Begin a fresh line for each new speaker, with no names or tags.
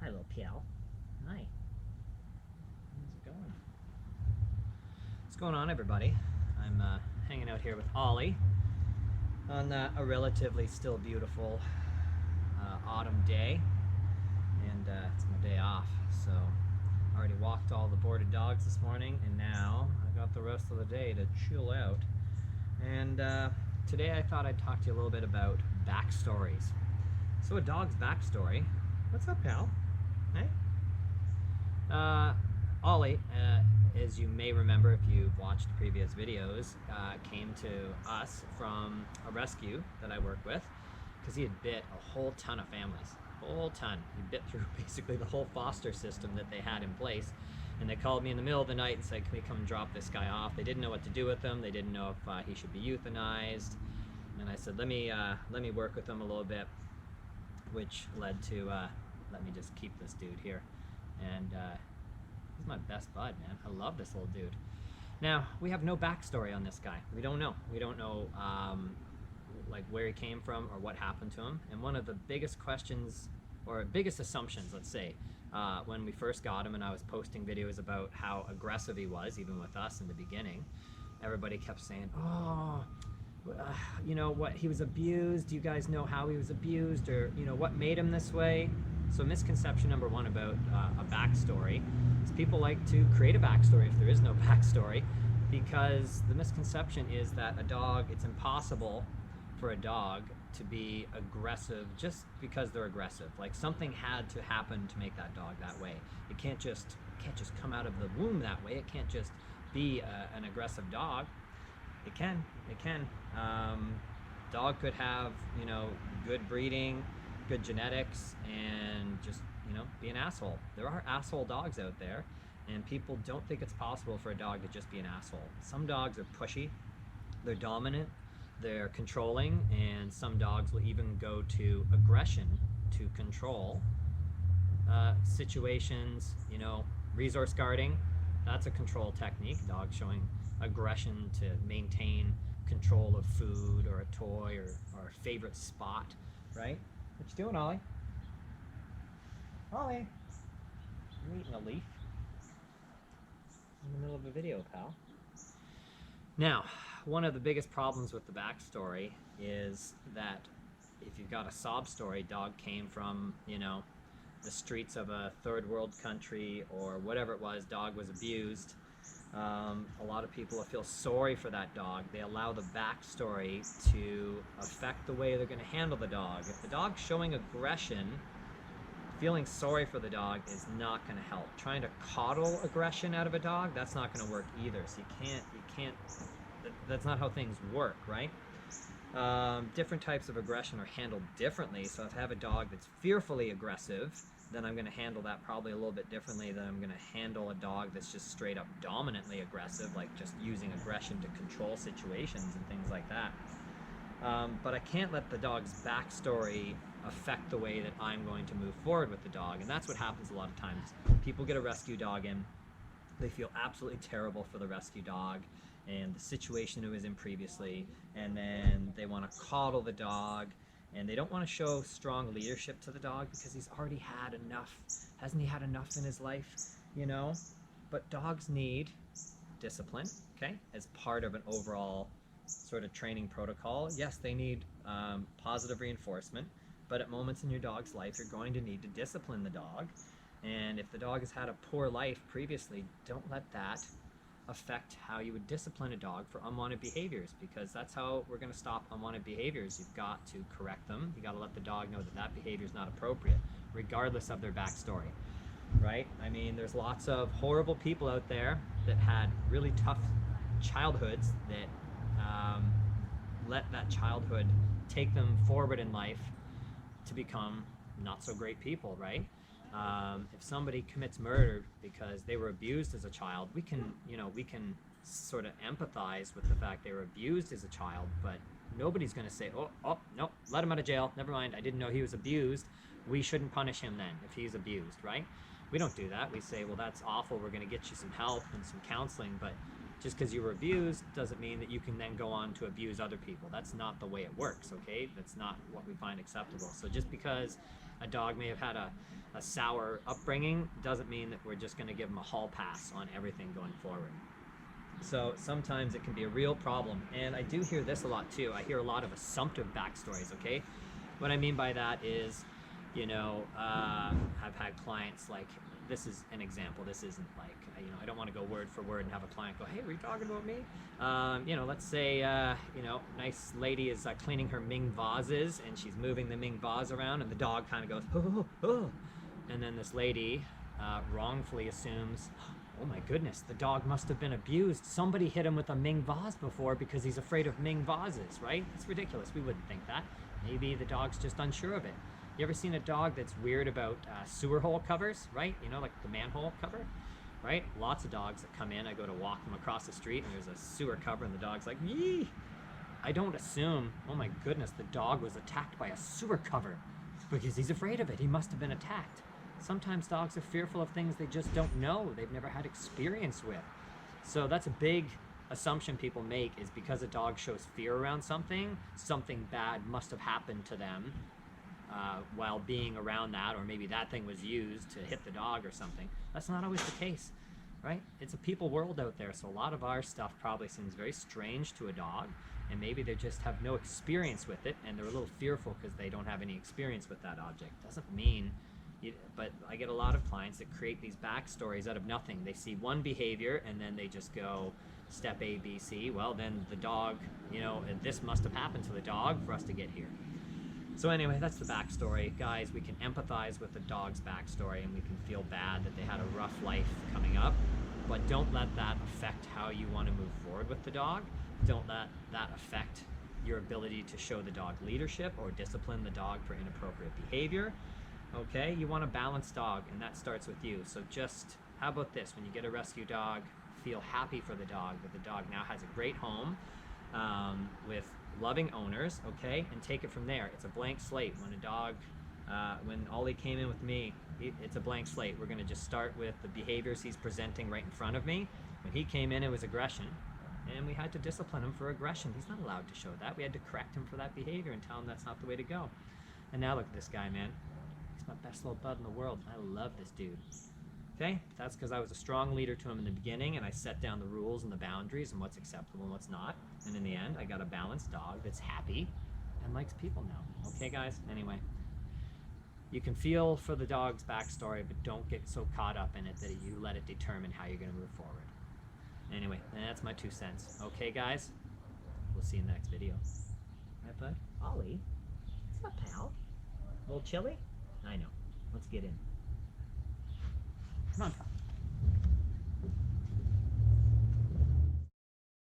Hi, little pal. Hi. How's it going? What's going on, everybody? I'm hanging out here with Ollie on a relatively still beautiful autumn day, and it's my day off. So I already walked all the boarded dogs this morning, and now I got the rest of the day to chill out. And today I thought I'd talk to you a little bit about backstories. So a dog's backstory. What's up, pal? Hey. Ollie, as you may remember if you've watched previous videos, came to us from a rescue that I work with because he had bit a whole ton of families. A whole ton. He bit through basically the whole foster system that they had in place. And they called me in the middle of the night and said, can we come and drop this guy off? They didn't know what to do with him. They didn't know if he should be euthanized. And I said, let me work with him a little bit, which led to, let me just keep this dude here. And he's my best bud, man. I love this little dude. Now, we have no backstory on this guy. We don't know. We don't know like where he came from or what happened to him. And one of the biggest questions, or biggest assumptions, let's say, when we first got him and I was posting videos about how aggressive he was, even with us in the beginning, everybody kept saying, oh, you know what, he was abused. Do you guys know how he was abused, or you know what made him this way? So misconception number one about a backstory is people like to create a backstory if there is no backstory, because the misconception is that a dog, it's impossible for a dog to be aggressive just because they're aggressive. Like something had to happen to make that dog that way. It can't just come out of the womb that way. It can't just be an aggressive dog. It can. Dog could have, you know, good breeding, good genetics, and just, you know, be an asshole. There are asshole dogs out there, and people don't think it's possible for a dog to just be an asshole. Some dogs are pushy, they're dominant, they're controlling, and some dogs will even go to aggression to control situations. You know, resource guarding, that's a control technique. Dogs showing aggression to maintain control of food or a toy or a favorite spot, right? What you doing, Ollie? Ollie, you eating a leaf? In the middle of a video, pal. Now, one of the biggest problems with the backstory is that if you've got a sob story, dog came from, you know, the streets of a third world country or whatever it was, dog was abused. A lot of people feel sorry for that dog. They allow the backstory to affect the way they're going to handle the dog. If the dog's showing aggression, feeling sorry for the dog is not going to help. Trying to coddle aggression out of a dog, that's not going to work either. So you can't, that's not how things work, right? Different types of aggression are handled differently. So if I have a dog that's fearfully aggressive, then I'm going to handle that probably a little bit differently than I'm going to handle a dog that's just straight up dominantly aggressive, like just using aggression to control situations and things like that. But I can't let the dog's backstory affect the way that I'm going to move forward with the dog. And that's what happens a lot of times. People get a rescue dog in, they feel absolutely terrible for the rescue dog and the situation it was in previously, and then they want to coddle the dog, and they don't want to show strong leadership to the dog because he's already had enough. Hasn't he had enough in his life, you know? But dogs need discipline, okay, as part of an overall sort of training protocol. Yes, they need positive reinforcement, but at moments in your dog's life, you're going to need to discipline the dog. And if the dog has had a poor life previously, don't let that affect how you would discipline a dog for unwanted behaviors, because that's how we're going to stop unwanted behaviors. You've got to correct them. You got to let the dog know that that behavior is not appropriate, regardless of their backstory, right? I mean, there's lots of horrible people out there that had really tough childhoods that let that childhood take them forward in life to become not so great people, right? If somebody commits murder because they were abused as a child, we can sort of empathize with the fact they were abused as a child, but nobody's going to say, oh, no, let him out of jail. Never mind, I didn't know he was abused. We shouldn't punish him then if he's abused, right? We don't do that. We say, well, that's awful. We're going to get you some help and some counseling, but Just because you were abused doesn't mean that you can then go on to abuse other people. That's not the way it works, okay? That's not what we find acceptable. So just because a dog may have had a sour upbringing doesn't mean that we're just going to give them a hall pass on everything going forward. So sometimes it can be a real problem. And I do hear this a lot too. I hear a lot of assumptive backstories, okay? What I mean by that is, I've had clients like, this is an example. This isn't like, I don't want to go word for word and have a client go, hey, were you talking about me? Let's say, nice lady is cleaning her Ming vases and she's moving the Ming vase around and the dog kind of goes, oh, oh. And then this lady wrongfully assumes, oh my goodness, the dog must have been abused. Somebody hit him with a Ming vase before because he's afraid of Ming vases, right? It's ridiculous. We wouldn't think that. Maybe the dog's just unsure of it. You ever seen a dog that's weird about sewer hole covers, right? Like the manhole cover, right? Lots of dogs that come in, I go to walk them across the street and there's a sewer cover and the dog's like, yee! I don't assume, oh my goodness, the dog was attacked by a sewer cover because he's afraid of it. He must have been attacked. Sometimes dogs are fearful of things they just don't know, they've never had experience with. So that's a big assumption people make, is because a dog shows fear around something, something bad must have happened to them while being around that, or maybe that thing was used to hit the dog or something. That's not always the case, right? It's a people world out there, so a lot of our stuff probably seems very strange to a dog, and maybe they just have no experience with it, and they're a little fearful because they don't have any experience with that object. Doesn't mean... But I get a lot of clients that create these backstories out of nothing. They see one behavior and then they just go step A, B, C. Well, then the dog, this must have happened to the dog for us to get here. So anyway, that's the backstory. Guys, we can empathize with the dog's backstory and we can feel bad that they had a rough life coming up, but don't let that affect how you want to move forward with the dog. Don't let that affect your ability to show the dog leadership or discipline the dog for inappropriate behavior. Okay, you want a balanced dog, and that starts with you. So just, how about this? When you get a rescue dog, feel happy for the dog, that the dog now has a great home with loving owners, okay? And take it from there. It's a blank slate. When a dog, when Ollie came in with me, it's a blank slate. We're going to just start with the behaviors he's presenting right in front of me. When he came in, it was aggression, and we had to discipline him for aggression. He's not allowed to show that. We had to correct him for that behavior and tell him that's not the way to go. And now look at this guy, man. My best little bud in the world. I love this dude. Okay, that's because I was a strong leader to him in the beginning and I set down the rules and the boundaries and what's acceptable and what's not, and in the end I got a balanced dog that's happy and likes people now. Okay guys, anyway, you can feel for the dog's backstory, but don't get so caught up in it that you let it determine how you're going to move forward. Anyway, that's my 2 cents. Okay guys, we'll see you in the next video. Right bud? Ollie, what's up pal? A little chilly? I know. Let's get in. Come on, pal.